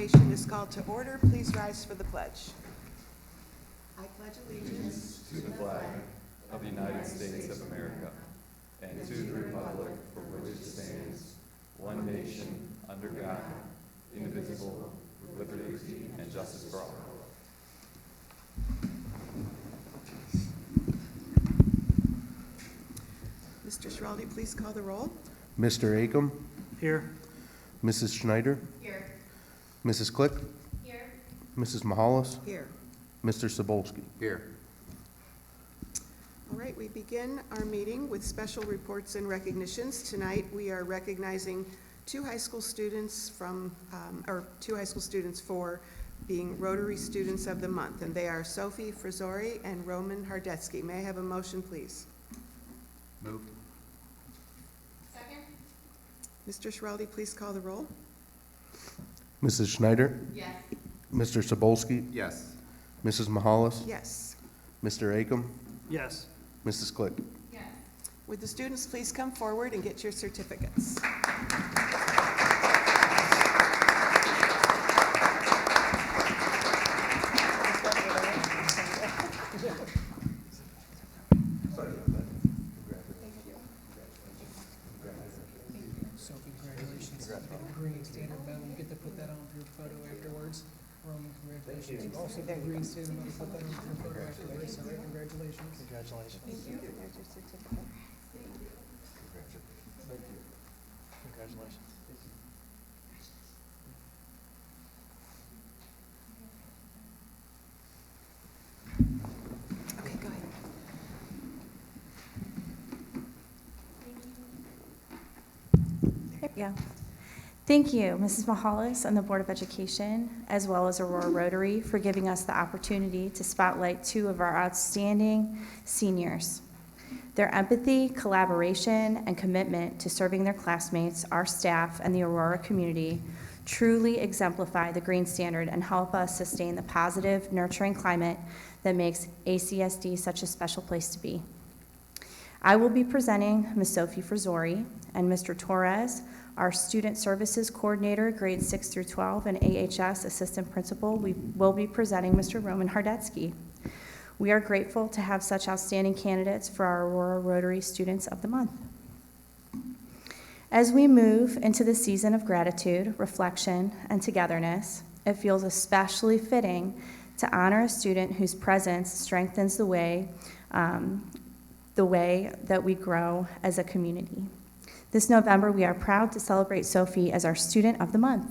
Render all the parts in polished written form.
Education is called to order. Please rise for the pledge. I pledge allegiance To the flag of the United States of America and to the republic for which it stands, one nation, under God, indivisible, with liberty and justice for all. Mr. Schiraldi, please call the roll. Mr. Acom, Here. Mrs. Schneider, Here. Mrs. Click, Here. Mrs. Mahalis, Here. Mr. Sobolski. Here. All right, we begin our meeting with special reports and recognitions. Tonight, we are recognizing two high school students for being Rotary Students of the Month, and they are Sophie Frisori and Roman Hardetsky. May I have a motion, please? Moved. Second? Mr. Schiraldi, please call the roll. Mrs. Schneider, Yes. Mr. Sobolski, Yes. Mrs. Mahalis, Yes. Mr. Acom, Yes. Mrs. Click. Yes. Would the students please come forward and get your certificates? So congratulations. Green Standard Medal, you get to put that on for your photo afterwards. Roman, congratulations. You also get Green Standard Medal, put that on for your photo afterwards, so congratulations. Congratulations. Thank you. There's your certificate. Congratulations. Okay, go ahead. There we go. Thank you, Mrs. Mahalis and the Board of Education, as well as Aurora Rotary, for giving us the opportunity to spotlight two of our outstanding seniors. Their empathy, collaboration, and commitment to serving their classmates, our staff, and the Aurora community truly exemplify the Green Standard and help us sustain the positive, nurturing climate that makes ACSD such a special place to be. I will be presenting Ms. Sophie Frisori, and Mr. Torres, our Student Services Coordinator, grades 6 through 12, and AHS Assistant Principal, we will be presenting Mr. Roman Hardetsky. We are grateful to have such outstanding candidates for our Aurora Rotary Students of the Month. As we move into the season of gratitude, reflection, and togetherness, it feels especially fitting to honor a student whose presence strengthens the way that we grow as a community. This November, we are proud to celebrate Sophie as our Student of the Month.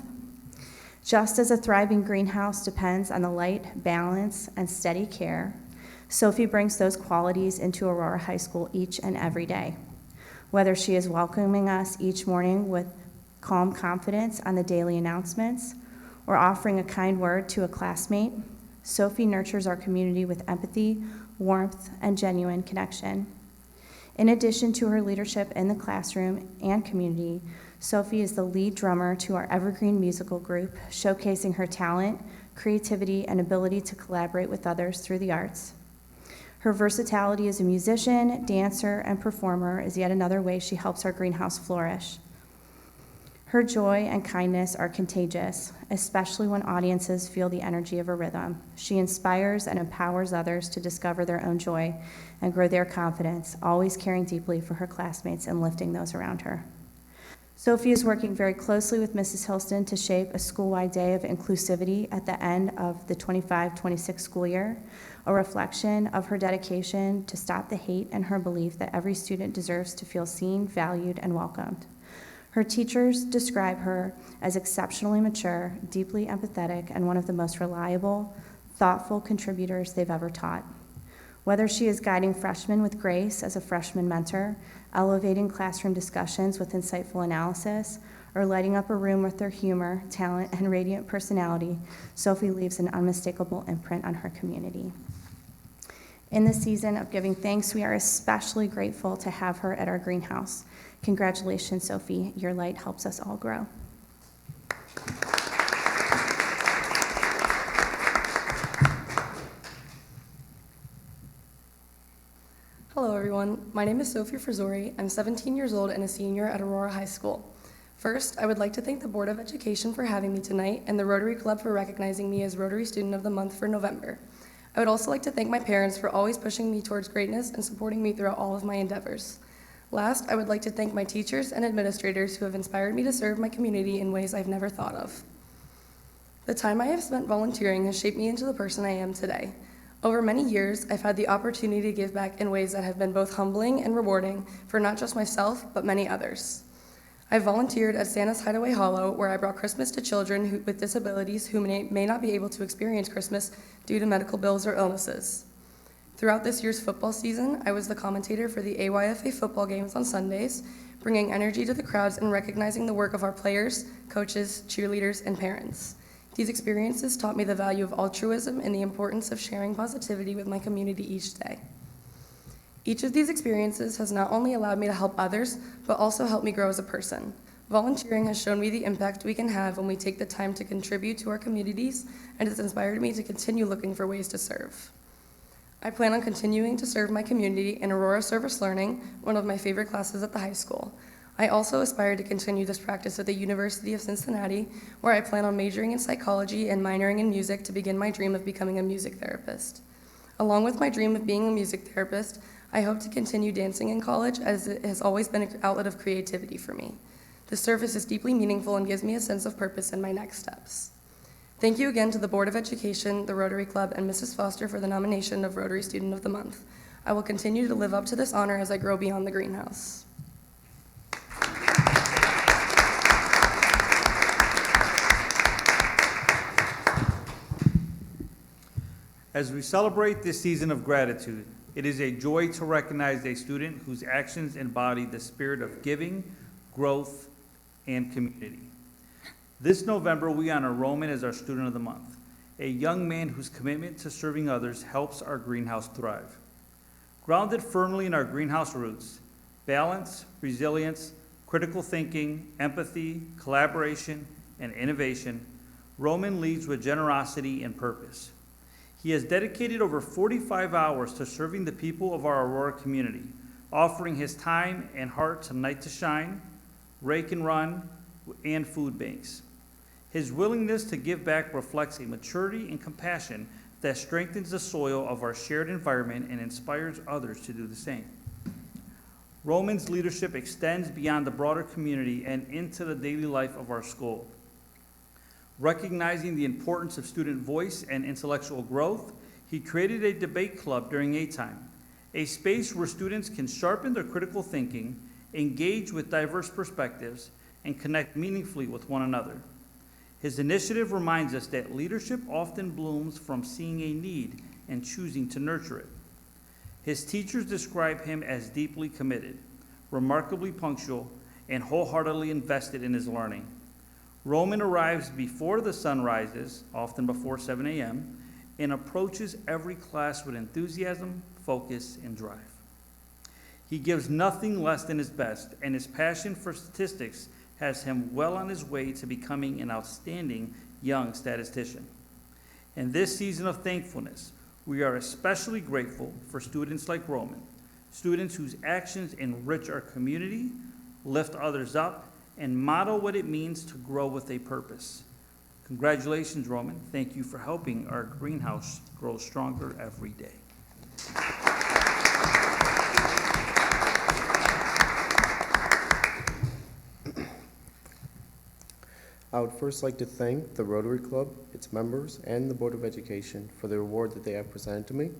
Just as a thriving greenhouse depends on the light, balance, and steady care, Sophie brings those qualities into Aurora High School each and every day. Whether she is welcoming us each morning with calm confidence on the daily announcements or offering a kind word to a classmate, Sophie nurtures our community with empathy, warmth, and genuine connection. In addition to her leadership in the classroom and community, Sophie is the lead drummer to our Evergreen musical group, showcasing her talent, creativity, and ability to collaborate with others through the arts. Her versatility as a musician, dancer, and performer is yet another way she helps our greenhouse flourish. Her joy and kindness are contagious, especially when audiences feel the energy of a rhythm. She inspires and empowers others to discover their own joy and grow their confidence, always caring deeply for her classmates and lifting those around her. Sophie is working very closely with Mrs. Hilston to shape a school-wide day of inclusivity at the end of the 25-26 school year, a reflection of her dedication to stop the hate and her belief that every student deserves to feel seen, valued, and welcomed. Her teachers describe her as exceptionally mature, deeply empathetic, and one of the most reliable, thoughtful contributors they've ever taught. Whether she is guiding freshmen with grace as a freshman mentor, elevating classroom discussions with insightful analysis, or lighting up a room with her humor, talent, and radiant personality, Sophie leaves an unmistakable imprint on her community. In the season of giving thanks, we are especially grateful to have her at our greenhouse. Congratulations, Sophie. Your light helps us all grow. Hello everyone, my name is Sophie Frisori. I'm 17 years old and a senior at Aurora High School. First, I would like to thank the Board of Education for having me tonight and the Rotary Club for recognizing me as Rotary Student of the Month for November. I would also like to thank my parents for always pushing me towards greatness and supporting me throughout all of my endeavors. Last, I would like to thank my teachers and administrators who have inspired me to serve my community in ways I've never thought of. The time I have spent volunteering has shaped me into the person I am today. Over many years, I've had the opportunity to give back in ways that have been both humbling and rewarding for not just myself, but many others. I volunteered at Santa's Hideaway Hollow, where I brought Christmas to children with disabilities who may not be able to experience Christmas due to medical bills or illnesses. Throughout this year's football season, I was the commentator for the AYFA football games on Sundays, bringing energy to the crowds and recognizing the work of our players, coaches, cheerleaders, and parents. These experiences taught me the value of altruism and the importance of sharing positivity with my community each day. Each of these experiences has not only allowed me to help others, but also helped me grow as a person. Volunteering has shown me the impact we can have when we take the time to contribute to our communities, and it's inspired me to continue looking for ways to serve. I plan on continuing to serve my community in Aurora Service Learning, one of my favorite classes at the high school. I also aspire to continue this practice at the University of Cincinnati, where I plan on majoring in psychology and minoring in music to begin my dream of becoming a music therapist. Along with my dream of being a music therapist, I hope to continue dancing in college, as it has always been an outlet of creativity for me. This service is deeply meaningful and gives me a sense of purpose in my next steps. Thank you again to the Board of Education, the Rotary Club, and Mrs. Foster for the nomination of Rotary Student of the Month. I will continue to live up to this honor as I grow beyond the greenhouse. As we celebrate this season of gratitude, it is a joy to recognize a student whose actions embody the spirit of giving, growth, and community. This November, we honor Roman as our Student of the Month, a young man whose commitment to serving others helps our greenhouse thrive. Grounded firmly in our greenhouse roots, balance, resilience, critical thinking, empathy, collaboration, and innovation, Roman leads with generosity and purpose. He has dedicated over 45 hours to serving the people of our Aurora community, offering his time and heart to Night to Shine, Rake and Run, and food banks. His willingness to give back reflects a maturity and compassion that strengthens the soil of our shared environment and inspires others to do the same. Roman's leadership extends beyond the broader community and into the daily life of our school. Recognizing the importance of student voice and intellectual growth, he created a debate club during A-Time, a space where students can sharpen their critical thinking, engage with diverse perspectives, and connect meaningfully with one another. His initiative reminds us that leadership often blooms from seeing a need and choosing to nurture it. His teachers describe him as deeply committed, remarkably punctual, and wholeheartedly invested in his learning. Roman arrives before the sun rises, often before 7 a.m., and approaches every class with enthusiasm, focus, and drive. He gives nothing less than his best, and his passion for statistics has him well on his way to becoming an outstanding young statistician. In this season of thankfulness, we are especially grateful for students like Roman, students whose actions enrich our community, lift others up, and model what it means to grow with a purpose. Congratulations, Roman. Thank you for helping our greenhouse grow stronger every day. I would first like to thank the Rotary Club, its members, and the Board of Education for the award that they have presented to me.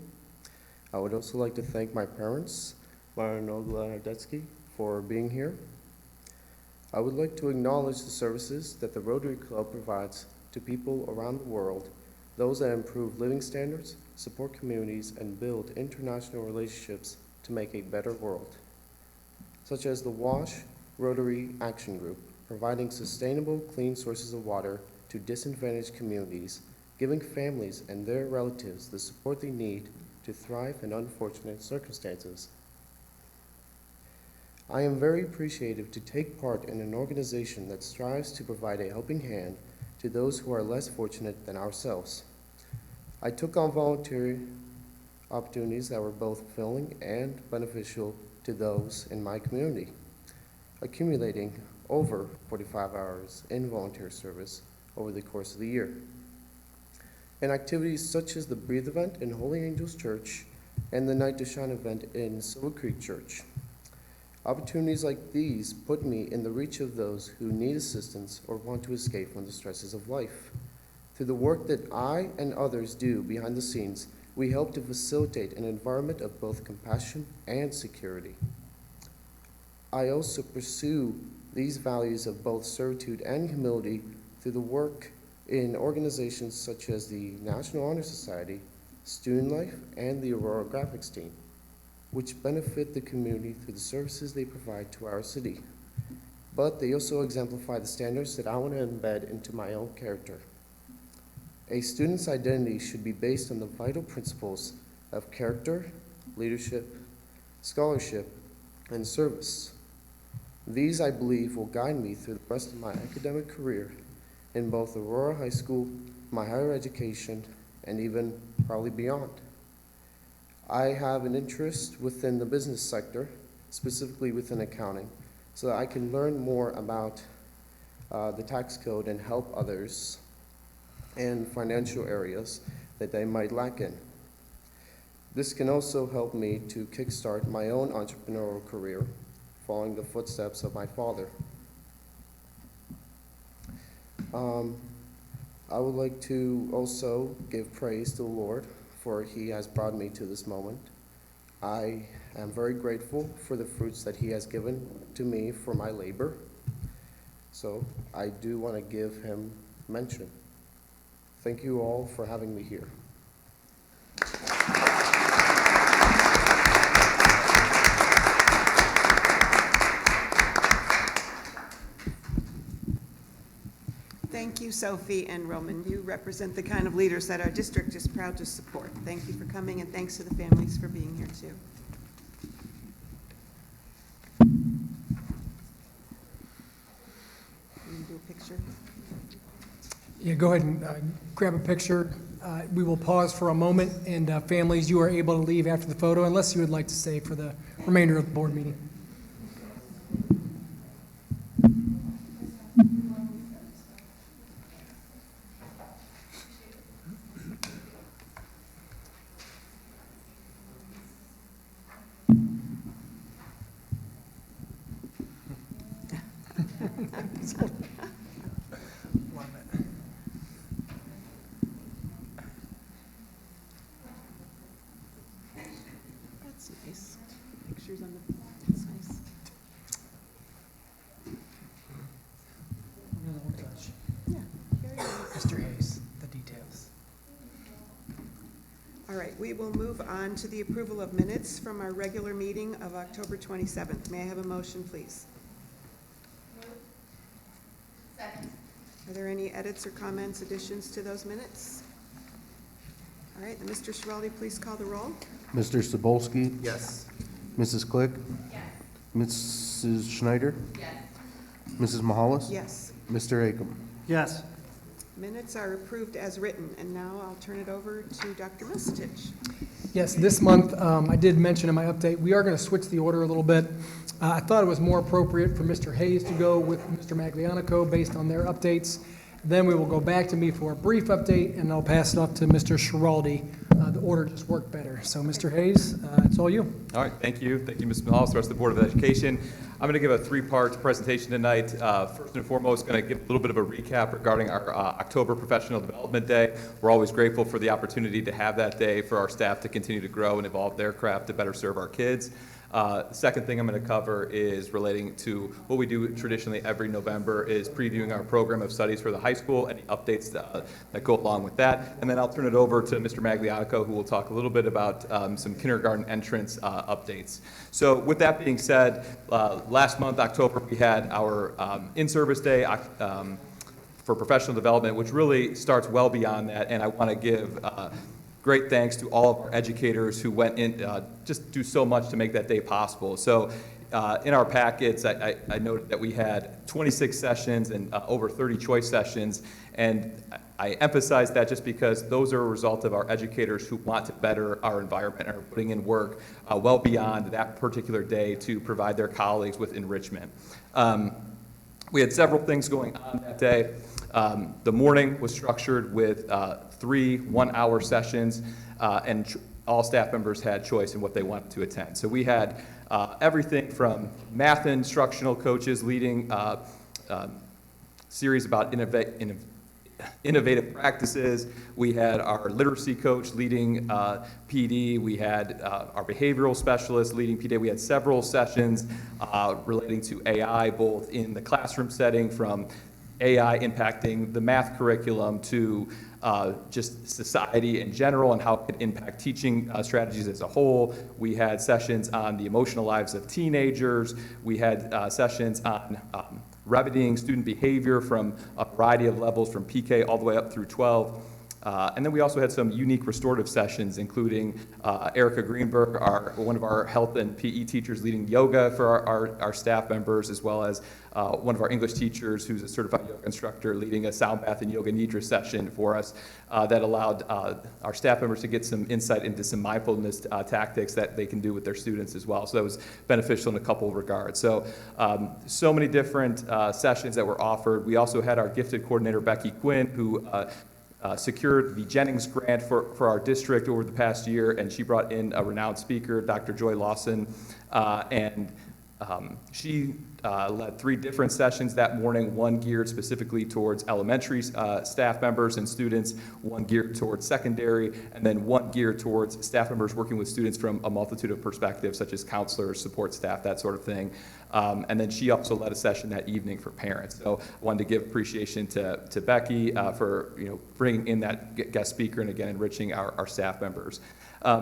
I would also like to thank my parents, Myron Hardetsky, for being here. I would like to acknowledge the services that the Rotary Club provides to people around the world, those that improve living standards, support communities, and build international relationships to make a better world, such as the WASH Rotary Action Group, providing sustainable, clean sources of water to disadvantaged communities, giving families and their relatives the support they need to thrive in unfortunate circumstances. I am very appreciative to take part in an organization that strives to provide a helping hand to those who are less fortunate than ourselves. I took on volunteer opportunities that were both fulfilling and beneficial to those in my community, accumulating over 45 hours in volunteer service over the course of the year. And activities such as the Breathe event in Holy Angels Church and the Night to Shine event in Silver Creek Church. Opportunities like these put me in the reach of those who need assistance or want to escape from the stresses of life. Through the work that I and others do behind the scenes, we help to facilitate an environment of both compassion and security. I also pursue these values of both servitude and humility through the work in organizations such as the National Honor Society, Student Life, and the Aurora Graphics team, which benefit the community through the services they provide to our city. But they also exemplify the standards that I want to embed into my own character. A student's identity should be based on the vital principles of character, leadership, scholarship, and service. These, I believe, will guide me through the rest of my academic career in both Aurora High School, my higher education, and even probably beyond. I have an interest within the business sector, specifically within accounting, so that I can learn more about the tax code and help others in financial areas that they might lack in. This can also help me to kickstart my own entrepreneurial career, following the footsteps of my father. I would like to also give praise to the Lord, for He has brought me to this moment. I am very grateful for the fruits that He has given to me for my labor. So I do want to give Him mention. Thank you all for having me here. Thank you, Sophie and Roman. You represent the kind of leaders that our district is proud to support. Thank you for coming, and thanks to the families for being here, too. Can you do a picture? Yeah, go ahead and grab a picture. We will pause for a moment, and families, you are able to leave after the photo unless you would like to stay for the remainder of the board meeting. That's nice. Pictures on the, that's nice. Another one touch. Yeah, very nice. Mr. Hayes, the details. All right, we will move on to the approval of minutes from our regular meeting of October 27th. May I have a motion, please? Second. Are there any edits or comments, additions to those minutes? All right, Mr. Schiraldi, please call the roll. Mr. Sobolski? Yes. Mrs. Click? Yes. Mrs. Schneider? Yes. Mrs. Mahalis? Yes. Mr. Akam? Yes. Minutes are approved as written, and now I'll turn it over to Dr. Milstich. Yes, this month, I did mention in my update, we are going to switch the order a little bit. I thought it was more appropriate for Mr. Hayes to go with Mr. Maglianico based on their updates. Then we will go back to me for a brief update, and I'll pass it off to Mr. Schiraldi. The order just worked better. So, Mr. Hayes, it's all you. All right, thank you. Thank you, Ms. Mahalis, the rest of the Board of Education. I'm going to give a three-part presentation tonight. First and foremost, going to give a little bit of a recap regarding our October Professional Development Day. We're always grateful for the opportunity to have that day for our staff to continue to grow and evolve their craft to better serve our kids. The second thing I'm going to cover is relating to what we do traditionally every November is previewing our program of studies for the high school, any updates that go along with that. And then I'll turn it over to Mr. Maglianico, who will talk a little bit about some kindergarten entrance updates. So with that being said, last month, October, we had our in-service day for professional development, which really starts well beyond that. And I want to give great thanks to all of our educators who went in, just do so much to make that day possible. So in our packets, I noted that we had 26 sessions and over 30 choice sessions. And I emphasize that just because those are a result of our educators who want to better our environment and are putting in work well beyond that particular day to provide their colleagues with enrichment. We had several things going on that day. The morning was structured with 3 one-hour sessions, and all staff members had choice in what they wanted to attend. So we had everything from math instructional coaches leading series about innovative practices. We had our literacy coach leading PD. We had our behavioral specialist leading PD. We had several sessions relating to AI, both in the classroom setting, from AI impacting the math curriculum to just society in general and how it could impact teaching strategies as a whole. We had sessions on the emotional lives of teenagers. We had sessions on remedying student behavior from a variety of levels, from PK all the way up through 12. And then we also had some unique restorative sessions, including Erica Greenberg, one of our health and PE teachers, leading yoga for our staff members, as well as one of our English teachers who's a certified yoga instructor leading a sound bath and yoga nidra session for us that allowed our staff members to get some insight into some mindfulness tactics that they can do with their students as well. So that was beneficial in a couple of regards. So, so many different sessions that were offered. We also had our gifted coordinator, Becky Quinn, who secured the Jennings Grant for our district over the past year, and she brought in a renowned speaker, Dr. Joy Lawson, and she led 3 different sessions that morning, one geared specifically towards elementary staff members and students, one geared towards secondary, and then one geared towards staff members working with students from a multitude of perspectives, such as counselors, support staff, that sort of thing. And then she also led a session that evening for parents. So I wanted to give appreciation to Becky for bringing in that guest speaker and again enriching our staff members.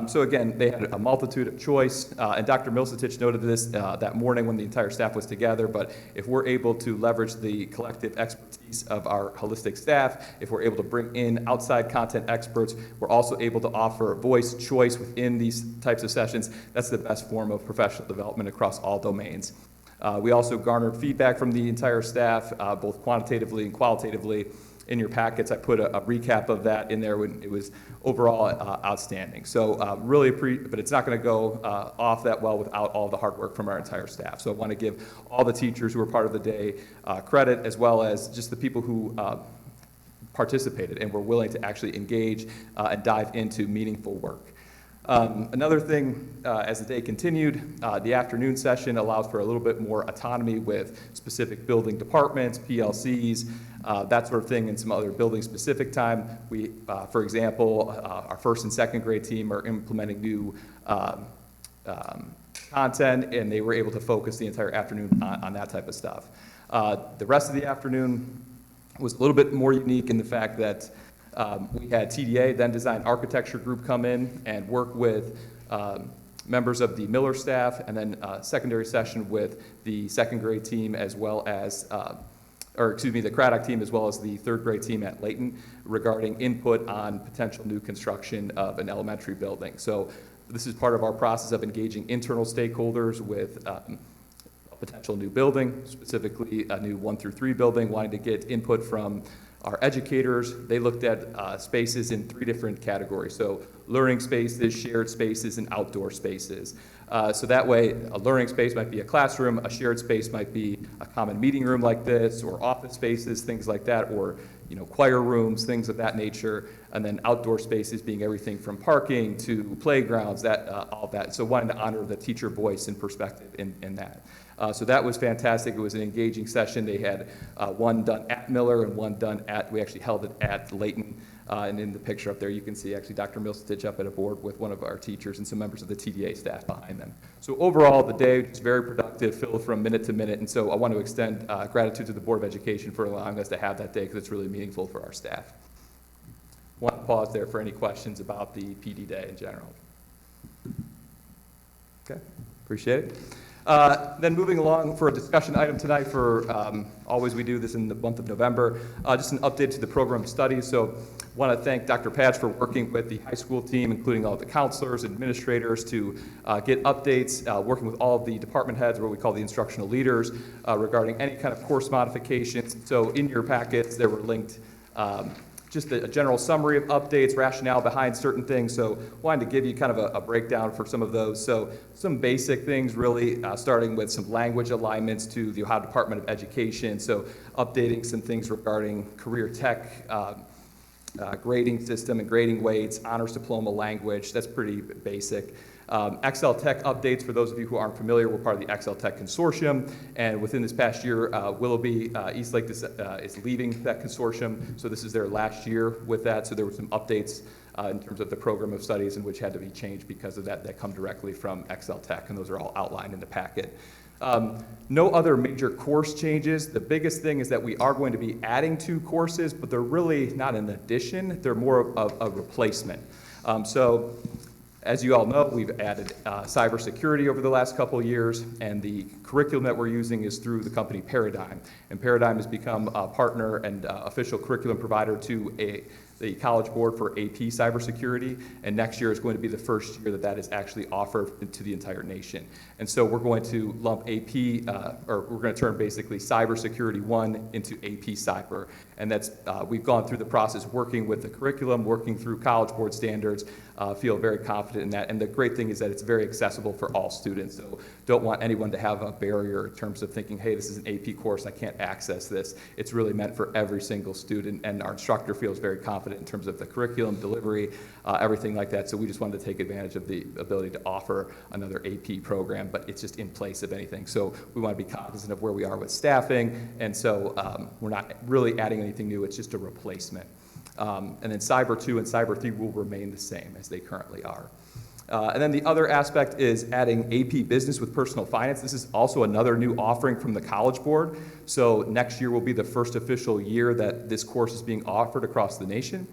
So again, they had a multitude of choice, and Dr. Milsatich noted this that morning when the entire staff was together, but if we're able to leverage the collective expertise of our holistic staff, if we're able to bring in outside content experts, we're also able to offer voice choice within these types of sessions. That's the best form of professional development across all domains. We also garnered feedback from the entire staff, both quantitatively and qualitatively. In your packets, I put a recap of that in there when it was overall outstanding. So really, but it's not going to go off that well without all the hard work from our entire staff. So I want to give all the teachers who were part of the day credit, as well as just the people who participated and were willing to actually engage and dive into meaningful work. Another thing, as the day continued, the afternoon session allowed for a little bit more autonomy with specific building departments, PLCs, that sort of thing, and some other building-specific time. We, for example, our first and second grade team are implementing new content, and they were able to focus the entire afternoon on that type of stuff. The rest of the afternoon was a little bit more unique in the fact that we had TDA, then Design Architecture Group, come in and work with members of the Miller staff, and then a secondary session with the second grade team as well as, the Craddock team as well as the third grade team at Layton regarding input on potential new construction of an elementary building. So this is part of our process of engaging internal stakeholders with a potential new building, specifically a new 1 through 3 building, wanting to get input from our educators. They looked at spaces in 3 different categories. So learning spaces, shared spaces, and outdoor spaces. So that way, a learning space might be a classroom, a shared space might be a common meeting room like this, or office spaces, things like that, or choir rooms, things of that nature. And then outdoor spaces being everything from parking to playgrounds, all of that. So wanting to honor the teacher voice and perspective in that. So that was fantastic. It was an engaging session. They had one done at Miller and one done we actually held it at Layton. And in the picture up there, you can see actually Dr. Milsatich up at a board with one of our teachers and some members of the TDA staff behind them. So overall, the day was very productive, filled from minute to minute. And so I want to extend gratitude to the Board of Education for allowing us to have that day, because it's really meaningful for our staff. I want to pause there for any questions about the PD day in general. Okay, appreciate it. Then moving along for a discussion item tonight for, always we do this in the month of November, just an update to the program studies. So want to thank Dr. Patch for working with the high school team, including all the counselors, administrators, to get updates, working with all of the department heads, or what we call the instructional leaders, regarding any kind of course modifications. So in your packets, there were linked just a general summary of updates, rationale behind certain things. So wanted to give you kind of a breakdown for some of those. So some basic things really, starting with some language alignments to the Ohio Department of Education. So updating some things regarding career tech, grading system and grading weights, honors diploma language. That's pretty basic. Excel Tech updates, for those of you who aren't familiar, we're part of the Excel Tech Consortium, and within this past year, Willoughby Eastlake is leaving that consortium, so this is their last year with that, so there were some updates in terms of the program of studies in which had to be changed because of that come directly from Excel Tech, and those are all outlined in the packet. No other major course changes. The biggest thing is that we are going to be adding 2 courses, but they're really not an addition, they're more of a replacement. So as you all know, we've added cybersecurity over the last couple of years, and the curriculum that we're using is through the company Paradigm. And Paradigm has become a partner and official curriculum provider to the College Board for AP cybersecurity, and next year is going to be the first year that is actually offered to the entire nation. And so we're going to lump AP, or we're going to turn basically Cybersecurity 1 into AP Cyber. And that's, we've gone through the process working with the curriculum, working through College Board standards, feel very confident in that. And the great thing is that it's very accessible for all students. So don't want anyone to have a barrier in terms of thinking, hey, this is an AP course, I can't access this. It's really meant for every single student, and our instructor feels very confident in terms of the curriculum, delivery, everything like that. So we just wanted to take advantage of the ability to offer another AP program, but it's just in place of anything. So we want to be cognizant of where we are with staffing, and so we're not really adding anything new, it's just a replacement. And then Cyber 2 and Cyber 3 will remain the same as they currently are. And then the other aspect is adding AP Business with Personal Finance. This is also another new offering from the College Board. So next year will be the first official year that this course is being offered across the nation.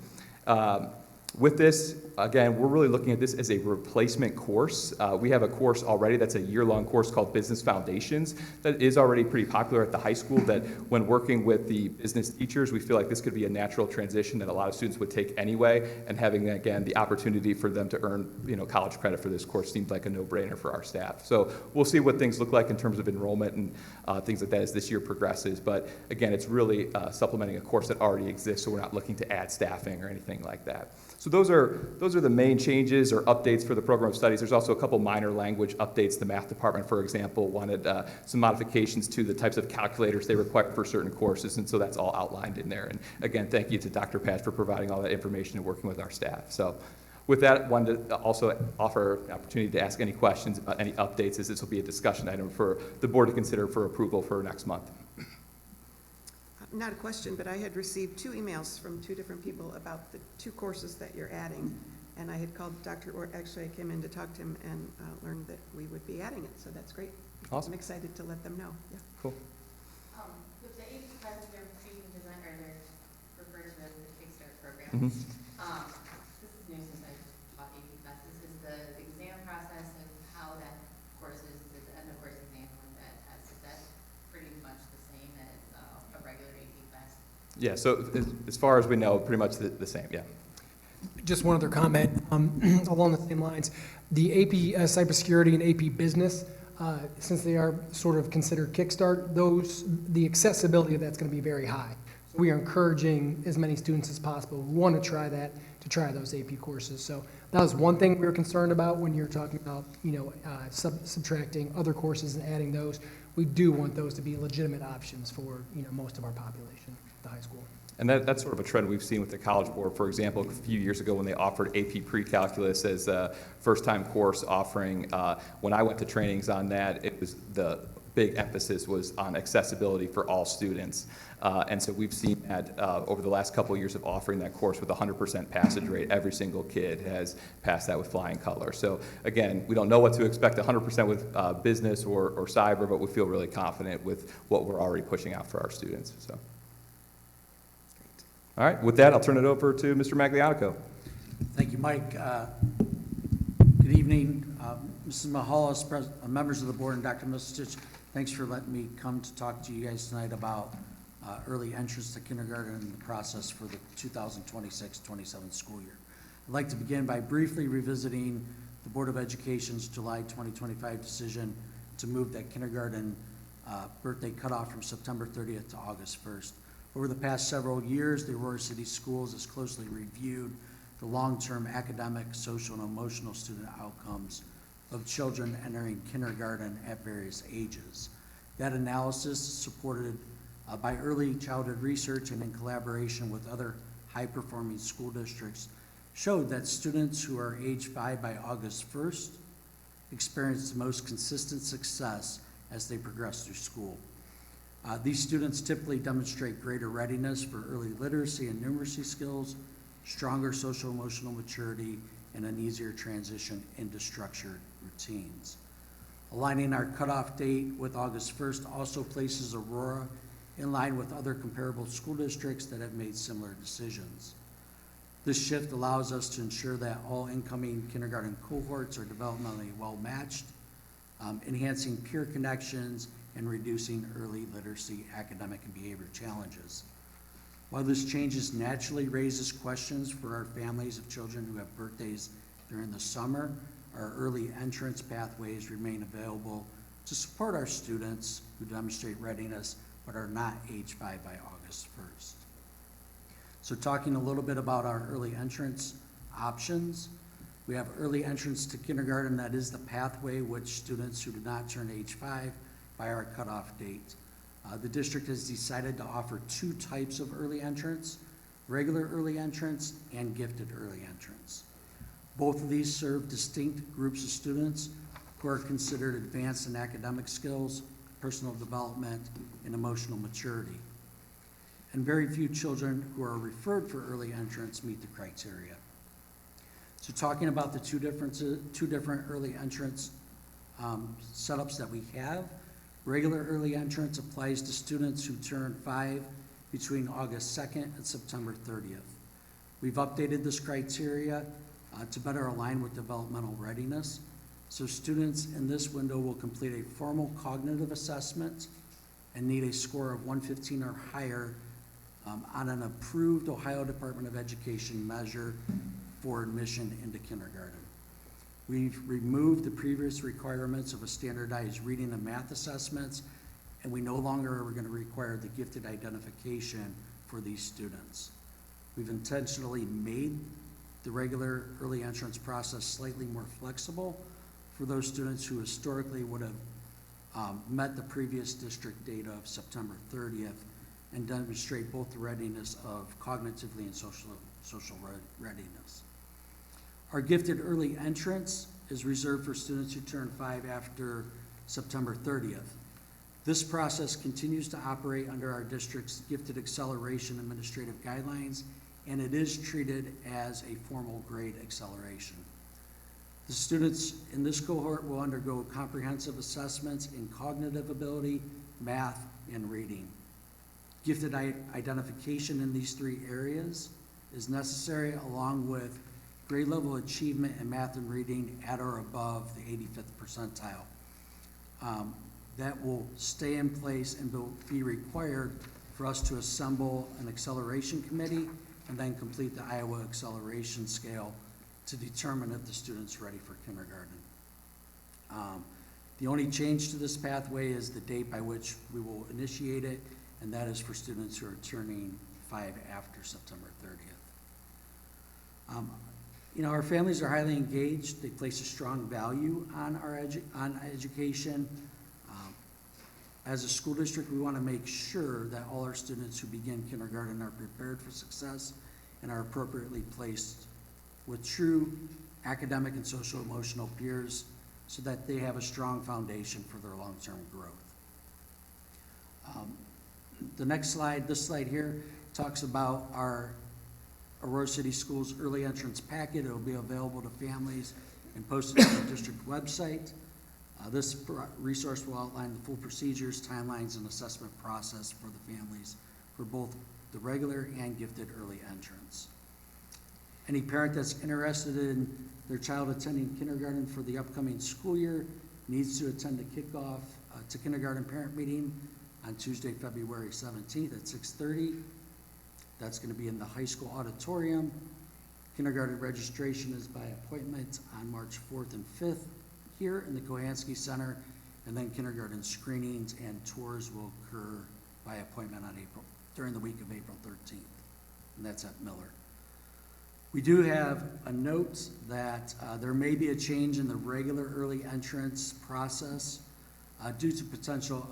With this, again, we're really looking at this as a replacement course. We have a course already that's a year-long course called Business Foundations that is already pretty popular at the high school, that when working with the business teachers, we feel like this could be a natural transition that a lot of students would take anyway, and having, again, the opportunity for them to earn, college credit for this course seemed like a no-brainer for our staff. So we'll see what things look like in terms of enrollment and things like that as this year progresses, but again, it's really supplementing a course that already exists, so we're not looking to add staffing or anything like that. So those are the main changes or updates for the program of studies. There's also a couple minor language updates. The math department, for example, wanted some modifications to the types of calculators they require for certain courses, and so that's all outlined in there. And again, thank you to Dr. Patch for providing all that information and working with our staff. So with that, wanted to also offer an opportunity to ask any questions about any updates, as this will be a discussion item for the board to consider for approval for next month. Not a question, but I had received 2 emails from 2 different people about the 2 courses that you're adding. And I had called Dr. Orr, actually I came in to talk to him and learned that we would be adding it, so that's great. Awesome. I'm excited to let them know. Yeah. Cool. With the AP classes they're creating design, or they're referred to as the Kickstart program. Mhm. This is new since I taught AP classes. Is the exam process and how that course is, the end of course exam when that test, is that pretty much the same as a regular AP class? Yeah, so as far as we know, pretty much the same, yeah. Just one other comment along the same lines. The AP cybersecurity and AP business, since they are sort of considered Kickstart, the accessibility of that's going to be very high. So we are encouraging as many students as possible who want to try that to try those AP courses. So that was one thing we were concerned about when you're talking about subtracting other courses and adding those. We do want those to be legitimate options for most of our population at the high school. And that's sort of a trend we've seen with the College Board. For example, a few years ago when they offered AP Pre-Calculus as a first-time course offering, when I went to trainings on that, it was the big emphasis was on accessibility for all students. And so we've seen that over the last couple of years of offering that course with 100% passage rate. Every single kid has passed that with flying colors. So again, we don't know what to expect 100% with business or cyber, but we feel really confident with what we're already pushing out for our students. So. All right, with that, I'll turn it over to Mr. Maglianico. Thank you, Mike. Good evening, Mrs. Mahalis, members of the board, and Dr. Mistich. Thanks for letting me come to talk to you guys tonight about early entrance to kindergarten and the process for the 2026-27 school year. I'd like to begin by briefly revisiting the Board of Education's July 2025 decision to move that kindergarten birthday cutoff from September 30th to August 1st. Over the past several years, the Aurora City Schools has closely reviewed the long-term academic, social, and emotional student outcomes of children entering kindergarten at various ages. That analysis, supported by early childhood research and in collaboration with other high-performing school districts, showed that students who are age 5 by August 1st experience the most consistent success as they progress through school. These students typically demonstrate greater readiness for early literacy and numeracy skills, stronger social emotional maturity, and an easier transition into structured routines. Aligning our cutoff date with August 1st also places Aurora in line with other comparable school districts that have made similar decisions. This shift allows us to ensure that all incoming kindergarten cohorts are developmentally well-matched, enhancing peer connections and reducing early literacy, academic, and behavior challenges. While this changes naturally raises questions for our families of children who have birthdays during the summer, our early entrance pathways remain available to support our students who demonstrate readiness but are not age 5 by August 1st. So talking a little bit about our early entrance options, we have early entrance to kindergarten. That is the pathway which students who do not turn age 5 by our cutoff date. The district has decided to offer 2 types of early entrance, regular early entrance and gifted early entrance. Both of these serve distinct groups of students who are considered advanced in academic skills, personal development, and emotional maturity. And very few children who are referred for early entrance meet the criteria. So talking about the two different early entrance setups that we have, regular early entrance applies to students who turn 5 between August 2nd and September 30th. We've updated this criteria to better align with developmental readiness. So students in this window will complete a formal cognitive assessment and need a score of 115 or higher on an approved Ohio Department of Education measure for admission into kindergarten. We've removed the previous requirements of a standardized reading and math assessments, and we no longer are going to require the gifted identification for these students. We've intentionally made the regular early entrance process slightly more flexible for those students who historically would have met the previous district date of September 30th and demonstrate both the readiness of cognitively and social readiness. Our gifted early entrance is reserved for students who turn 5 after September 30th. This process continues to operate under our district's gifted acceleration administrative guidelines, and it is treated as a formal grade acceleration. The students in this cohort will undergo comprehensive assessments in cognitive ability, math, and reading. Gifted identification in these 3 areas is necessary, along with grade level achievement in math and reading at or above the 85th percentile. That will stay in place and will be required for us to assemble an acceleration committee and then complete the Iowa acceleration scale to determine if the student's ready for kindergarten. The only change to this pathway is the date by which we will initiate it, and that is for students who are turning 5 after September 30th. You know, our families are highly engaged. They place a strong value on our education. As a school district, we want to make sure that all our students who begin kindergarten are prepared for success and are appropriately placed with true academic and social emotional peers so that they have a strong foundation for their long-term growth. The next slide, this slide here, talks about our Aurora City Schools early entrance packet. It will be available to families and posted on the district website. This resource will outline the full procedures, timelines, and assessment process for the families for both the regular and gifted early entrance. Any parent that's interested in their child attending kindergarten for the upcoming school year needs to attend the kickoff to kindergarten parent meeting on Tuesday, February 17th at 6:30. That's going to be in the high school auditorium. Kindergarten registration is by appointment on March 4th and 5th here in the Kohansky Center, and then kindergarten screenings and tours will occur by appointment on April during the week of April 13th, and that's at Miller. We do have a note that there may be a change in the regular early entrance process due to potential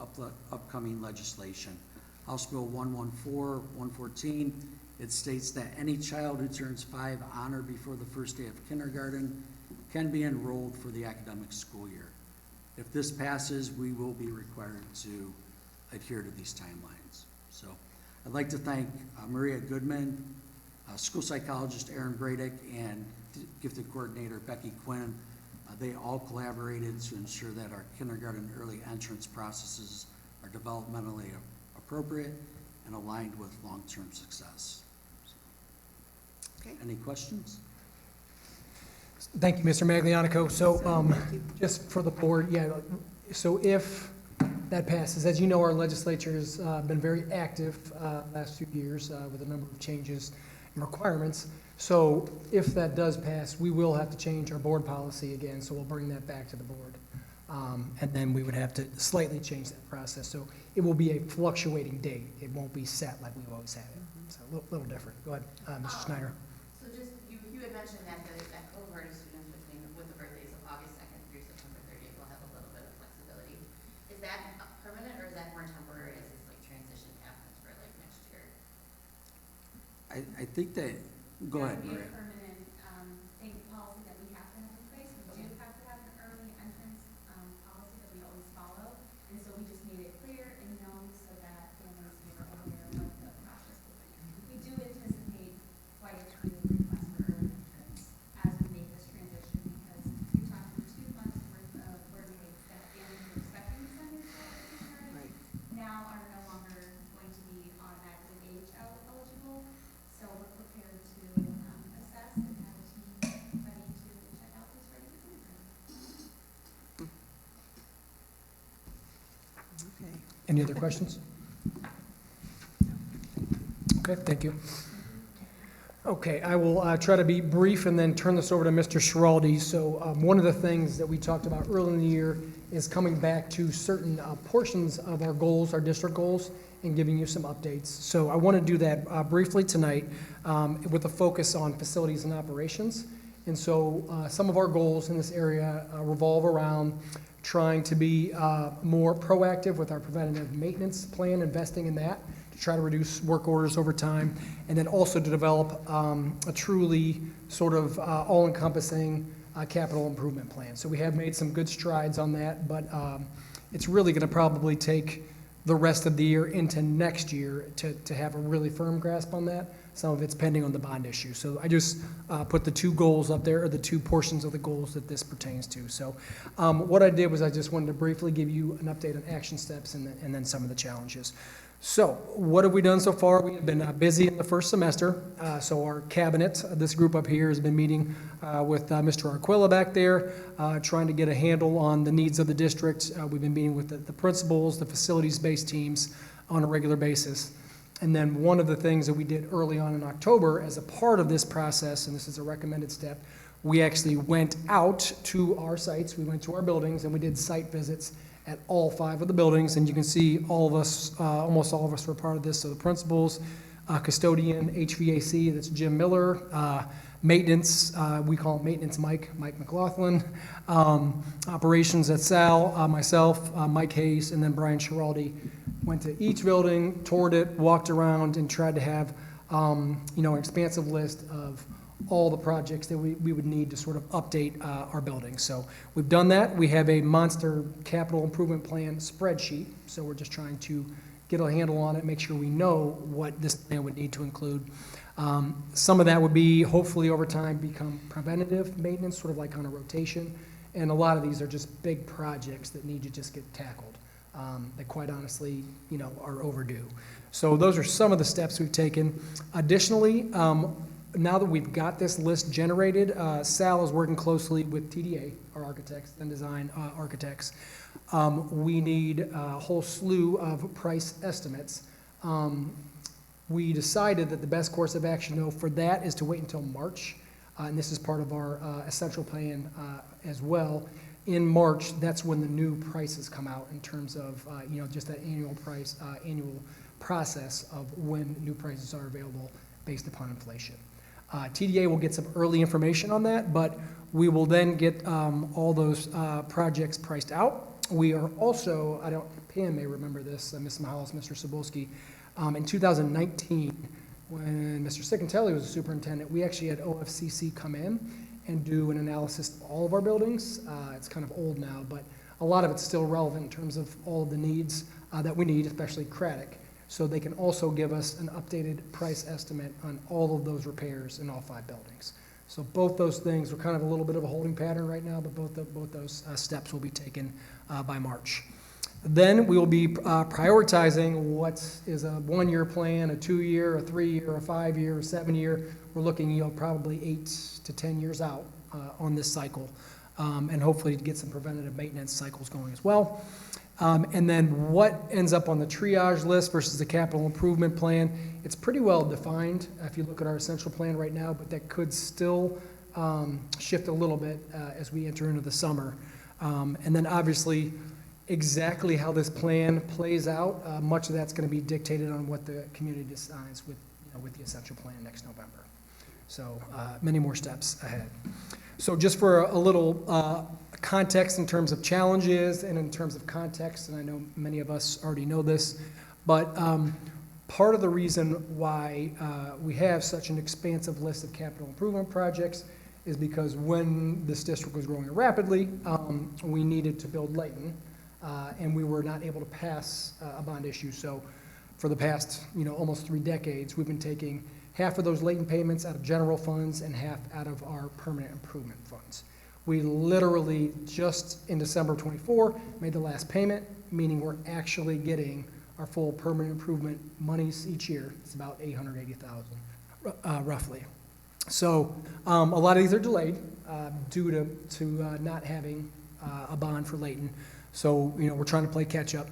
upcoming legislation. House Bill 114, it states that any child who turns 5 on or before the first day of kindergarten can be enrolled for the academic school year. If this passes, we will be required to adhere to these timelines. So I'd like to thank Maria Goodman, school psychologist Aaron Bradick, and gifted coordinator Becky Quinn. They all collaborated to ensure that our kindergarten early entrance processes are developmentally appropriate and aligned with long-term success. Okay. Any questions? Thank you, Mr. Maglianico. So, Thank you. just for the board, yeah, so if that passes, as you know, our legislature's been very active last few years with a number of changes and requirements. So if that does pass, we will have to change our board policy again, so we'll bring that back to the board. And then we would have to slightly change that process. So it will be a fluctuating date. It won't be set like we've always had it. So a little different. Go ahead, Mr. Schneider. So just, you had mentioned that that cohort of students with the birthdays of August 2nd through September 30th will have a little bit of flexibility. Is that permanent or is that more temporary as this like transition happens for like next year? I think that, go ahead, That would be Maria. a permanent, policy that we have to have in place. We do have to have an early entrance, policy that we always follow. And so we just made it clear and known so that families were aware of what the process will be. We do anticipate quite a few requests for early entrance as we make this transition because you're talking 2 months worth of birthdays that families were expecting to send their children Right. now are no longer going to be automatically age eligible. So we're prepared to assess and have a team ready to check out this ready for kindergarten. Okay. Any other questions? Okay, thank you. Okay, I will try to be brief and then turn this over to Mr. Schiraldi. So one of the things that we talked about early in the year is coming back to certain portions of our goals, our district goals, and giving you some updates. So I want to do that briefly tonight with a focus on facilities and operations. And so some of our goals in this area revolve around trying to be more proactive with our preventative maintenance plan, investing in that to try to reduce work orders over time, and then also to develop a truly sort of all-encompassing capital improvement plan. So we have made some good strides on that, but it's really going to probably take the rest of the year into next year to have a really firm grasp on that. Some of it's pending on the bond issue. So I just put the 2 goals up there, or the 2 portions of the goals that this pertains to. So what I did was I just wanted to briefly give you an update on action steps and then some of the challenges. So what have we done so far? We've been busy in the first semester. So our cabinet, this group up here, has been meeting with Mr. Arquilla back there, trying to get a handle on the needs of the district. We've been meeting with the principals, the facilities-based teams on a regular basis. And then one of the things that we did early on in October as a part of this process, and this is a recommended step, we actually went out to our sites, we went to our buildings, and we did site visits at all 5 of the buildings, and you can see all of us, almost all of us were part of this. So the principals, custodian, HVAC, that's Jim Miller, maintenance, we call him Maintenance Mike McLaughlin, operations at Sal, myself, Mike Hayes, and then Brian Schiraldi. Went to each building, toured it, walked around, and tried to have an expansive list of all the projects that we would need to sort of update our buildings. So we've done that. We have a monster capital improvement plan spreadsheet. So we're just trying to get a handle on it, make sure we know what this plan would need to include. Some of that would be, hopefully over time, become preventative maintenance, sort of like on a rotation. And a lot of these are just big projects that need to just get tackled, that quite honestly, are overdue. So those are some of the steps we've taken. Additionally, now that we've got this list generated, Sal is working closely with TDA, our architects and design architects. We need a whole slew of price estimates. We decided that the best course of action, though, for that is to wait until March, and this is part of our essential plan as well. In March, that's when the new prices come out in terms of just that annual process of when new prices are available based upon inflation. TDA will get some early information on that, but we will then get all those projects priced out. We are also, Pam may remember this, Ms. Mahalis, Mr. Cebulski, in 2019, when Mr. Sicantelli was the superintendent, we actually had OFCC come in and do an analysis of all of our buildings. It's kind of old now, but a lot of it's still relevant in terms of all of the needs that we need, especially Craddock. So they can also give us an updated price estimate on all of those repairs in all 5 buildings. So both those things are kind of a little bit of a holding pattern right now, but both those steps will be taken by March. Then we will be prioritizing what is a 1-year plan, a 2-year, a 3-year, a 5-year, a 7-year. We're looking, probably 8 to 10 years out on this cycle, and hopefully to get some preventative maintenance cycles going as well. And then what ends up on the triage list versus the capital improvement plan, it's pretty well defined if you look at our essential plan right now, but that could still shift a little bit as we enter into the summer. And then obviously, exactly how this plan plays out, much of that's going to be dictated on what the community decides with the essential plan next November. So many more steps ahead. So just for a little context in terms of challenges and in terms of context, and I know many of us already know this, but part of the reason why we have such an expansive list of capital improvement projects is because when this district was growing rapidly, we needed to build Layton, and we were not able to pass a bond issue. So for the past, almost 3 decades, we've been taking half of those Layton payments out of general funds and half out of our permanent improvement funds. We literally just in December 24 made the last payment, meaning we're actually getting our full permanent improvement monies each year. It's about $880,000 roughly. So a lot of these are delayed due to not having a bond for Layton. So we're trying to play catch up.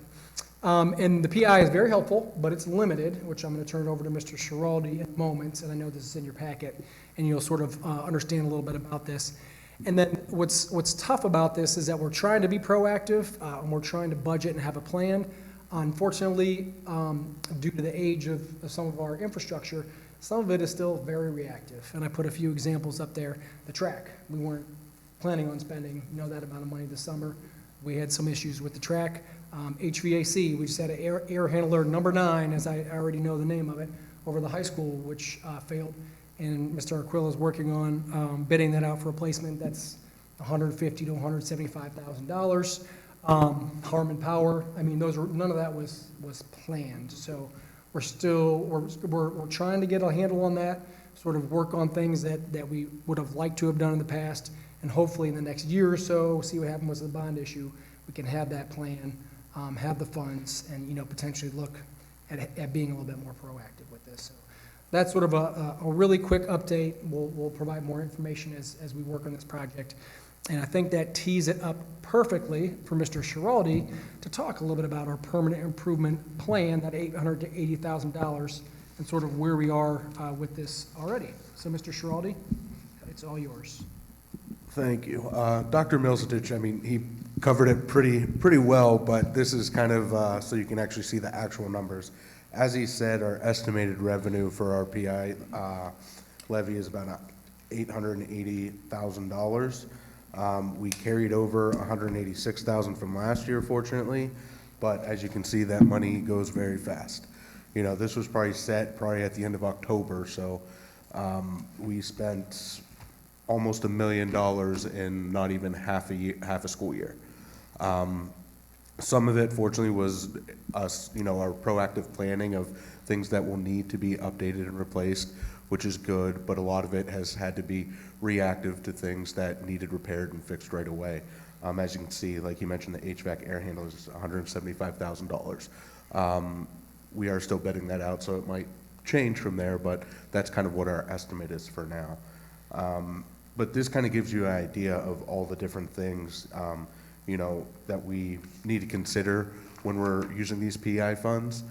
And the PI is very helpful, but it's limited, which I'm going to turn it over to Mr. Schiraldi in a moment, and I know this is in your packet, and you'll sort of understand a little bit about this. And then what's tough about this is that we're trying to be proactive, and we're trying to budget and have a plan. Unfortunately, due to the age of some of our infrastructure, some of it is still very reactive. And I put a few examples up there. The track, we weren't planning on spending that amount of money this summer. We had some issues with the track. HVAC, we just had an air handler number 9, as I already know the name of it, over the high school, which failed. And Mr. Aquila is working on bidding that out for replacement. That's $150,000 to $175,000. Harman Power, none of that was planned. So we're trying to get a handle on that, sort of work on things that we would have liked to have done in the past, and hopefully in the next year or so, see what happens with the bond issue. We can have that plan, have the funds, and potentially look at being a little bit more proactive with this. So that's sort of a really quick update. We'll provide more information as we work on this project. And I think that tees it up perfectly for Mr. Schiraldi to talk a little bit about our permanent improvement plan, that $800,000 to $80,000, and sort of where we are with this already. So Mr. Schiraldi, it's all yours. Thank you. Dr. Milzadich, he covered it pretty well, but this is kind of so you can actually see the actual numbers. As he said, our estimated revenue for our PI levy is about $880,000. We carried over $186,000 from last year, fortunately, but as you can see, that money goes very fast. This was probably set at the end of October, so we spent almost $1 million in not even half a school year. Some of it, fortunately, was us, our proactive planning of things that will need to be updated and replaced, which is good, but a lot of it has had to be reactive to things that needed repaired and fixed right away. As you can see, like you mentioned, the HVAC air handler is $175,000. We are still bidding that out, so it might change from there, but that's kind of what our estimate is for now. But this kind of gives you an idea of all the different things that we need to consider when we're using these PI funds.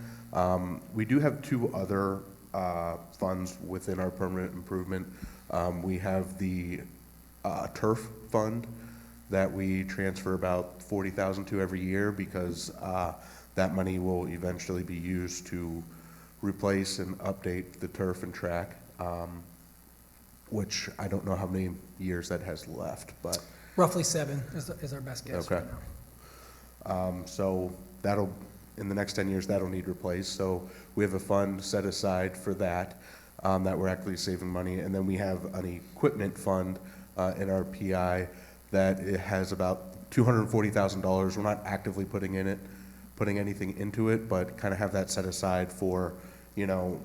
We do have 2 other funds within our permanent improvement. We have the turf fund that we transfer about $40,000 to every year because That money will eventually be used to replace and update the turf and track, which I don't know how many years that has left, but Roughly 7 is our best guess Okay. right now. so that'll, in the next 10 years, that'll need replaced. So we have a fund set aside for that, that we're actually saving money. And then we have an equipment fund in our PI that it has about $240,000. We're not actively putting anything into it, but kind of have that set aside for, in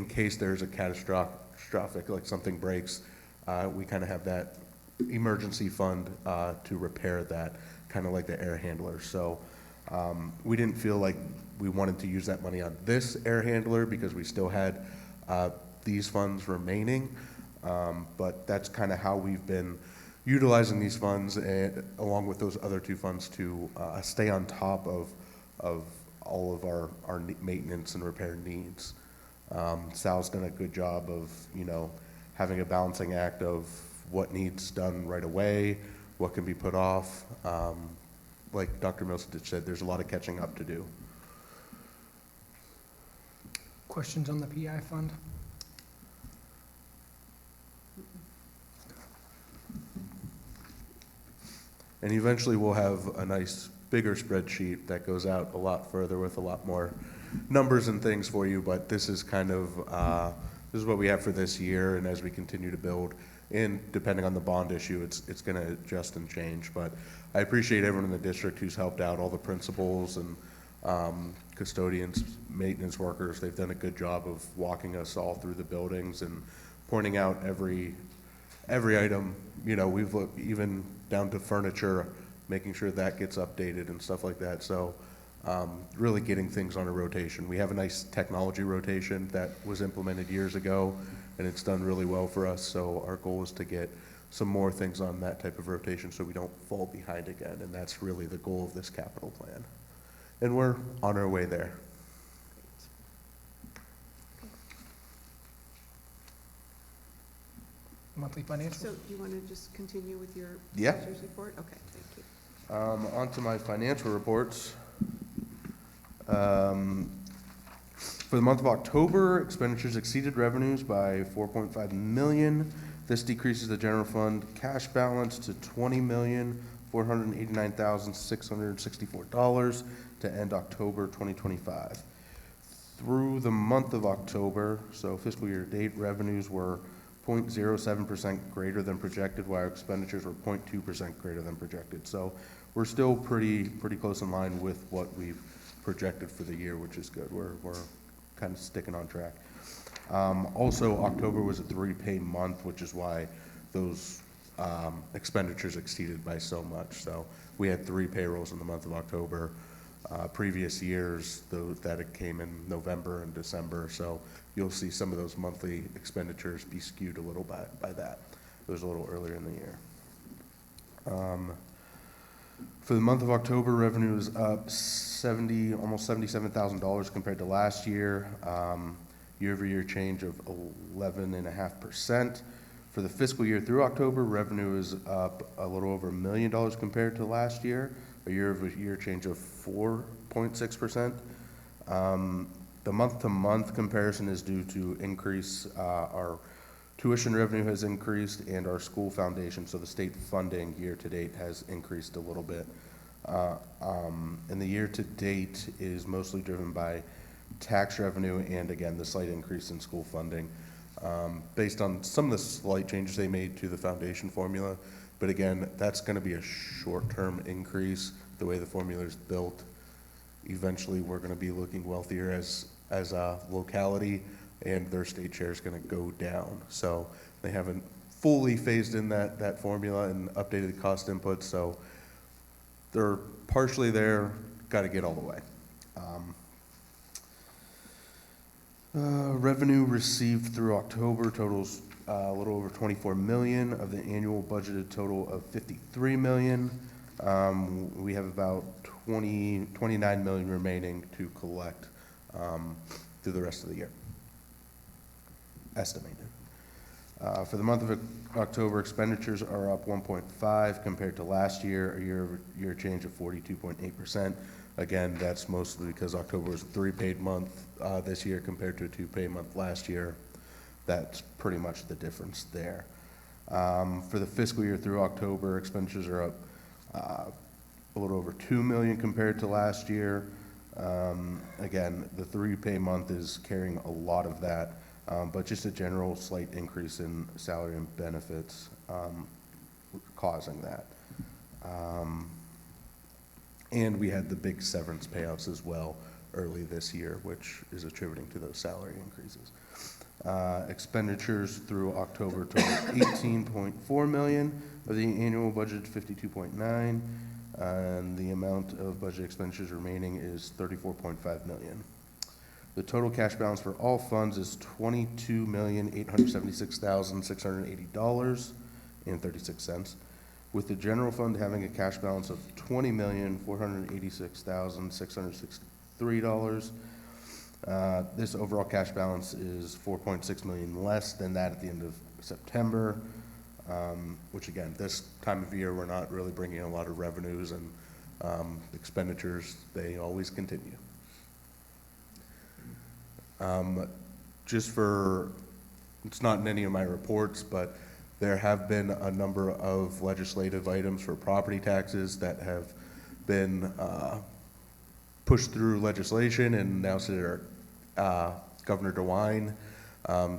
case there's a catastrophic, like something breaks, we kind of have that emergency fund to repair that, kind of like the air handler. So we didn't feel like we wanted to use that money on this air handler because we still had these funds remaining. But that's kind of how we've been utilizing these funds, and along with those other two funds, to stay on top of all of our maintenance and repair needs. Sal's done a good job of, having a balancing act of what needs done right away, what can be put off. Like Dr. Milstich said, there's a lot of catching up to do. Questions on the PI fund? And eventually we'll have a nice bigger spreadsheet that goes out a lot further with a lot more numbers and things for you, but this is kind of, this is what we have for this year, and as we continue to build, and depending on the bond issue, it's gonna adjust and change. But I appreciate everyone in the district who's helped out, all the principals and custodians, maintenance workers. They've done a good job of walking us all through the buildings and pointing out every item. We've looked even down to furniture, making sure that gets updated and stuff like that. So really getting things on a rotation. We have a nice technology rotation that was implemented years ago, and it's done really well for us. So our goal is to get some more things on that type of rotation so we don't fall behind again. And that's really the goal of this capital plan. And we're on our way there. Monthly financials? So do you want to just continue with your Yeah. treasurer's report? Okay, thank you. On to my financial reports. For the month of October, expenditures exceeded revenues by 4.5 million. This decreases the general fund cash balance to $20,489,664 to end October 2025. Through the month of October, so fiscal year to date, revenues were 0.07% greater than projected, while expenditures were 0.2% greater than projected. So we're still pretty close in line with what we've projected for the year, which is good. We're kind of sticking on track. Also, October was a 3-pay month, which is why those expenditures exceeded by so much. So we had 3 payrolls in the month of October. Previous years, that it came in November and December. So you'll see some of those monthly expenditures be skewed a little by that. It was a little earlier in the year. For the month of October, revenue is up almost $77,000 compared to last year. Year-over-year change of 11.5%. For the fiscal year through October, revenue is up a little over $1 million compared to last year, a year-over-year change of 4.6%. The month-to-month comparison is due to increase. Our tuition revenue has increased, and our school foundation, so the state funding year-to-date, has increased a little bit. And the year-to-date is mostly driven by tax revenue and, again, the slight increase in school funding, based on some of the slight changes they made to the foundation formula. But again, that's going to be a short-term increase, the way the formula is built. Eventually, we're going to be looking wealthier as a locality, and their state share is going to go down. So they haven't fully phased in that formula and updated the cost inputs, so they're partially there, got to get all the way. Revenue received through October totals a little over 24 million of the annual budgeted total of 53 million. We have about 29 million remaining to collect through the rest of the year, estimated. For the month of October, expenditures are up 1.5 compared to last year, a year-over-year change of 42.8%. Again, that's mostly because October was a 3-paid month this year compared to a 2-pay month last year. That's pretty much the difference there. For the fiscal year through October, expenditures are up a little over $2 million compared to last year. Again, the 3-pay month is carrying a lot of that, but just a general slight increase in salary and benefits causing that. And we had the big severance payouts as well early this year, which is attributing to those salary increases. Expenditures through October total $18.4 million, of the annual budget $52.9, and the amount of budget expenditures remaining is $34.5 million. The total cash balance for all funds is $22,876,680.36, with the general fund having a cash balance of $20,486,663. This overall cash balance is $4.6 million less than that at the end of September, which again, this time of year, we're not really bringing in a lot of revenues, and expenditures, they always continue. Just for, it's not in any of my reports, but there have been a number of legislative items for property taxes that have been pushed through legislation and now sit at Governor DeWine.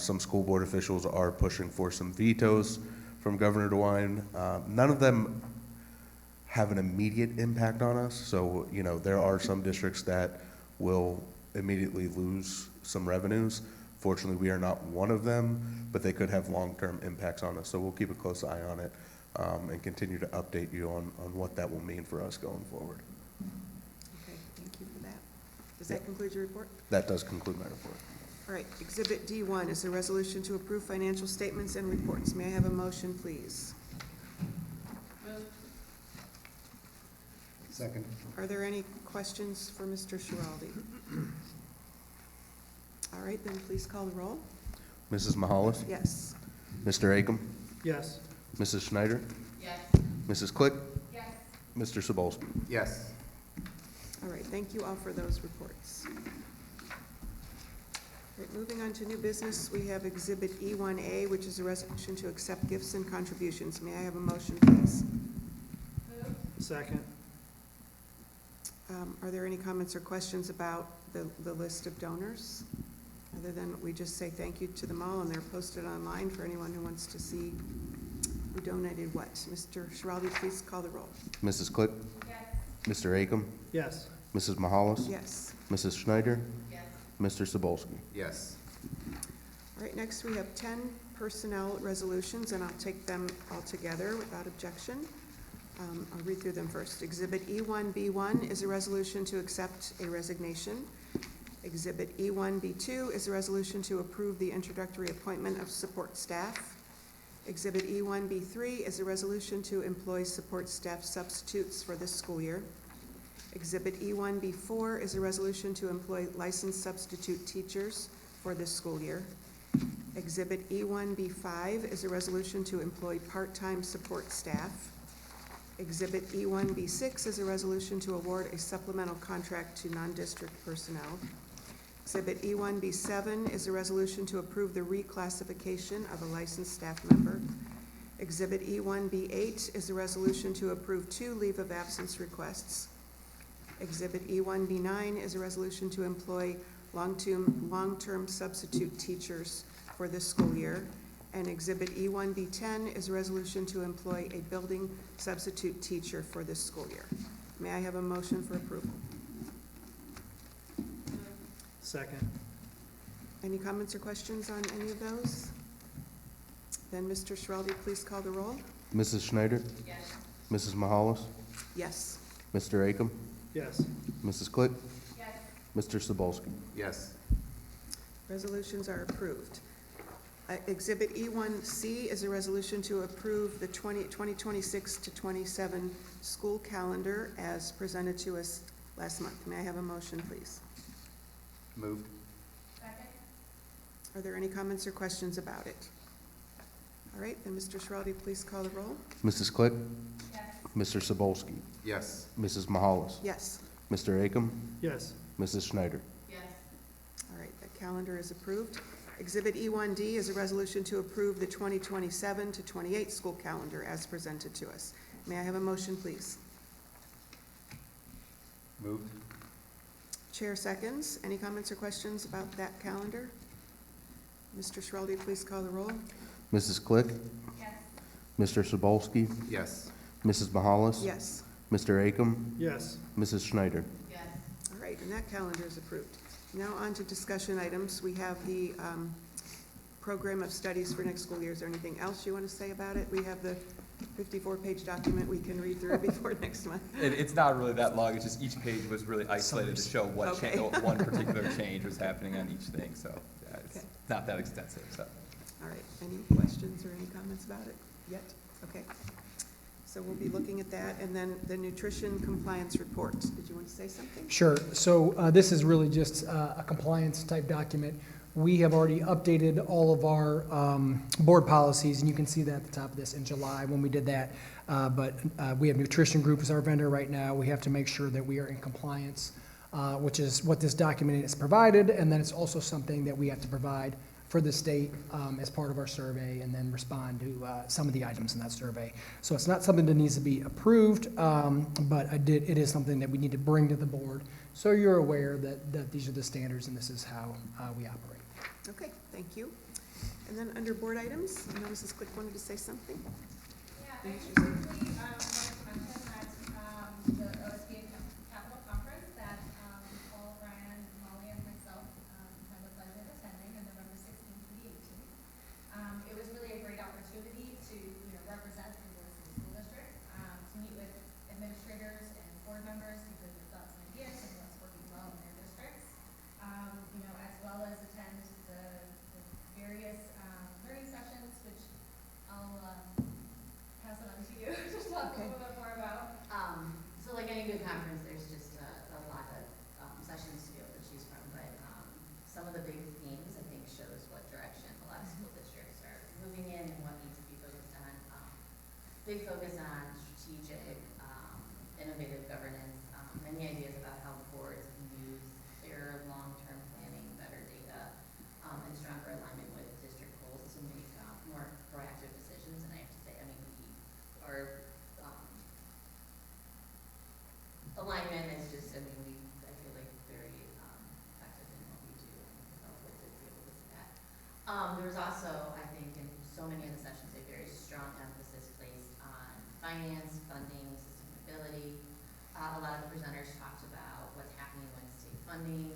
Some school board officials are pushing for some vetoes from Governor DeWine. None of them have an immediate impact on us. So, you know, there are some districts that will immediately lose some revenues. Fortunately, we are not one of them, but they could have long-term impacts on us. So we'll keep a close eye on it and continue to update you on what that will mean for us going forward. Okay, thank you for that. Does that conclude your report? That does conclude my report. All right, Exhibit D1 is a resolution to approve financial statements and reports. May I have a motion, please? Second. Are there any questions for Mr. Schiraldi? All right, then please call the roll. Mrs. Mahalis? Yes. Mr. Akam? Yes. Mrs. Schneider? Yes. Mrs. Click? Yes. Mr. Sobolski? Yes. All right, thank you all for those reports. All right, moving on to new business, we have Exhibit E1A, which is a resolution to accept gifts and contributions. May I have a motion, please? Second. Are there any comments or questions about the list of donors? Other than we just say thank you to them all, and they're posted online for anyone who wants to see who donated what. Mr. Schiraldi, please call the roll. Mrs. Click? Yes. Mr. Akam? Yes. Mrs. Mahalis? Yes. Mrs. Schneider? Yes. Mr. Sobolski? Yes. All right, next we have 10 personnel resolutions, and I'll take them all together without objection. I'll read through them first. Exhibit E1B1 is a resolution to accept a resignation. Exhibit E1B2 is a resolution to approve the introductory appointment of support staff. Exhibit E1B3 is a resolution to employ support staff substitutes for this school year. Exhibit E1B4 is a resolution to employ licensed substitute teachers for this school year. Exhibit E1B5 is a resolution to employ part-time support staff. Exhibit E1B6 is a resolution to award a supplemental contract to non-district personnel. Exhibit E1B7 is a resolution to approve the reclassification of a licensed staff member. Exhibit E1B8 is a resolution to approve 2 leave of absence requests. Exhibit E1B9 is a resolution to employ long-term substitute teachers for this school year. And Exhibit E1B10 is a resolution to employ a building substitute teacher for this school year. May I have a motion for approval? Second. Any comments or questions on any of those? Then Mr. Schiraldi, please call the roll. Mrs. Schneider? Yes. Mrs. Mahalis? Yes. Mr. Akam? Yes. Mrs. Click? Yes. Mr. Sobolski? Yes. Resolutions are approved. Exhibit E1C is a resolution to approve the 2026 to 27 school calendar as presented to us last month. May I have a motion, please? Moved. Second. Are there any comments or questions about it? All right, then Mr. Schiraldi, please call the roll. Mrs. Click? Yes. Mr. Sobolski? Yes. Mrs. Mahalis? Yes. Mr. Akam? Yes. Mrs. Schneider? Yes. All right, that calendar is approved. Exhibit E1D is a resolution to approve the 2027 to 28 school calendar as presented to us. May I have a motion, please? Moved. Chair seconds. Any comments or questions about that calendar? Mr. Schiraldi, please call the roll. Mrs. Click? Yes. Mr. Sobolski? Yes. Mrs. Mahalis? Yes. Mr. Akam? Yes. Mrs. Schneider? Yes. All right, and that calendar is approved. Now on to discussion items. We have the program of studies for next school year. Is there anything else you want to say about it? We have the 54-page document we can read through before next month. It's not really that long, it's just each page was really isolated to show what Okay. one particular change was happening on each thing, so yeah, it's Okay. not that extensive, so. All right, any questions or any comments about it yet? Okay. So we'll be looking at that, and then the nutrition compliance report. Did you want to say something? Sure. So this is really just a compliance type document. We have already updated all of our board policies, and you can see that at the top of this in July when we did that. But we have Nutrition Group as our vendor right now. We have to make sure that we are in compliance, which is what this document is provided, and then it's also something that we have to provide for the state as part of our survey, and then respond to some of the items in that survey. So it's not something that needs to be approved, but it is something that we need to bring to the board, so you're aware that these are the standards and this is how we operate. Okay, thank you. And then under board items, I know Mrs. Click wanted to say something. Yeah, I just briefly wanted to mention that the OSBA Capital Conference that Paul, Brian, Molly, and myself had the pleasure of attending on November 16th to the 18th. It was really a great opportunity to represent the Williston School District, to meet with administrators and board members, because their thoughts and ideas and what's working well in their districts, as well as attend the various learning sessions, which I'll pass it on to you to talk a little bit more about. So like any good conference, there's just a lot of sessions to be able to choose from, but some of the big themes, I think, shows what direction a lot of school districts are moving in and what needs to be focused on. Big focus on strategic, innovative governance, many ideas about how boards can use their long-term planning, better data, and stronger alignment with district goals to make more proactive decisions. And I have to say, I mean, our alignment is just, I feel like very effective in what we do, and I hope to be able to see that. There was also, I think, in so many of the sessions, a very strong emphasis placed on finance, funding, sustainability. A lot of the presenters talked about what's happening with state funding,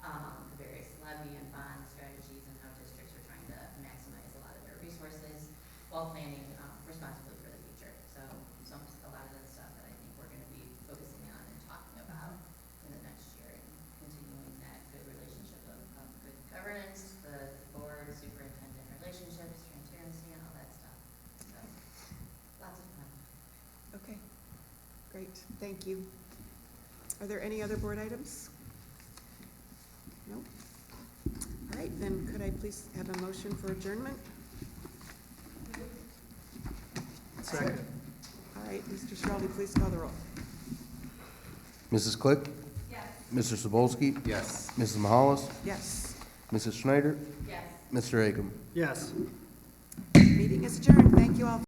the various levy and bond strategies, and how districts are trying to maximize a lot of their resources while planning responsibly for the future. So a lot of the stuff that I think we're going to be focusing on and talking about in the next year, and continuing that good relationship of good governance, the board, superintendent relationships, transparency, and all that stuff. So lots of fun. Okay, great, thank you. Are there any other board items? No? All right, then could I please have a motion for adjournment? Second. All right, Mr. Schiraldi, please call the roll. Mrs. Click? Yes. Mr. Sobolski? Yes. Mrs. Mahalis? Yes. Mrs. Schneider? Yes. Mr. Akam? Yes. Meeting is adjourned, thank you all.